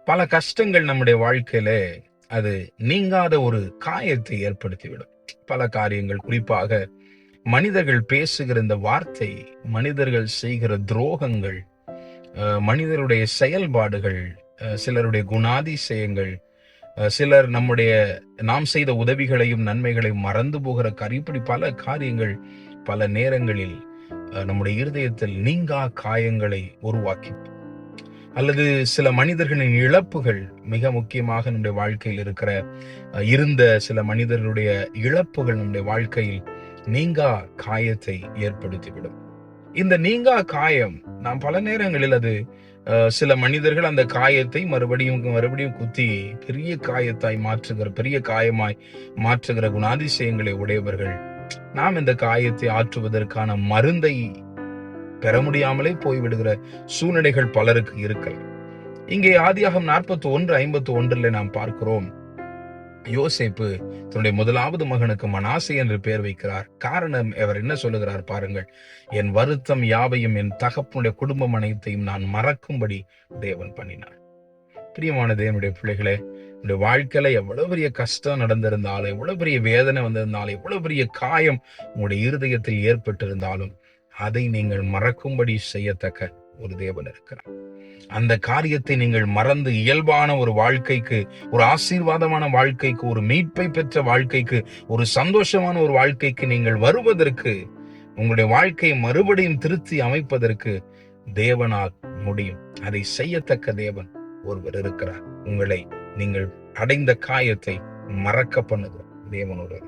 பல கஷ்டங்கள் நம்முடைய வாழ்க்கையில அது நீங்காத ஒரு காயத்தை ஏற்படுத்திவிடும். பல காரியங்கள், குறிப்பாக மனிதர்கள் பேசுகிற இந்த வார்த்தை, மனிதர்கள் செய்கிற துரோகங்கள், மனிதருடைய செயல்பாடுகள், சிலருடைய குணாதிசயங்கள், சிலர் நாம் செய்த உதவிகளையும் நன்மைகளையும் மறந்து போகிற இப்படி பல காரியங்கள் பல நேரங்களில் நம்முடைய இருதயத்தில் நீங்கா காயங்களை உருவாக்கி, அல்லது சில மனிதர்களின் இழப்புகள், மிக முக்கியமாக நம்முடைய வாழ்க்கையில் இருந்த சில மனிதர்களுடைய இழப்புகள் நம்முடைய வாழ்க்கையில் நீங்கா காயத்தை ஏற்படுத்திவிடும். இந்த நீங்கா காயம், நாம் பல நேரங்களில் அது சில மனிதர்கள் அந்த காயத்தை மறுபடியும் மறுபடியும் குத்தி பெரிய காயத்தாய் மாற்றுகிற, பெரிய காயமாய் மாற்றுகிற குணாதிசயங்களை உடையவர்கள். நாம் இந்த காயத்தை ஆற்றுவதற்கான மருந்தை பெற முடியாமலே போய்விடுகிற சூழ்நிலைகள் பலருக்கு இருக்கலாம். இங்கே ஆதியாகமம் 41:51 நாம் பார்க்கிறோம், யோசேப்பு தன்னுடைய முதலாவது மகனுக்கு மனாசே என்று பெயர் வைக்கிறார். காரணம், அவர் என்ன சொல்லுகிறார் பாருங்கள், என் வருத்தம் யாவையும் என் தகப்பனுடைய குடும்பம் அனைத்தையும் நான் மறக்கும்படி தேவன் பண்ணினார். பிரியமான தேவனுடைய பிள்ளைகளே, உங்களுடைய வாழ்க்கையில எவ்வளவு பெரிய கஷ்டம் நடந்திருந்தாலும், எவ்வளவு பெரிய வேதனை வந்திருந்தாலும், எவ்வளவு பெரிய காயம் உங்களுடைய இருதயத்தில் ஏற்பட்டிருந்தாலும், அதை நீங்கள் மறக்கும்படி செய்யத்தக்க ஒரு தேவன் இருக்கிறார். அந்த காரியத்தை நீங்கள் மறந்து இயல்பான ஒரு வாழ்க்கைக்கு, ஒரு ஆசீர்வாதமான வாழ்க்கைக்கு, ஒரு மீட்பை பெற்ற வாழ்க்கைக்கு, ஒரு சந்தோஷமான ஒரு வாழ்க்கைக்கு நீங்கள் வருவதற்கு, உங்களுடைய வாழ்க்கையை மறுபடியும் திருத்தி அமைப்பதற்கு தேவனால் முடியும். அதை செய்யத்தக்க தேவன் ஒருவர் இருக்கிறார். நீங்கள் அடைந்த காயத்தை மறக்க பண்ணுகிற தேவனோடு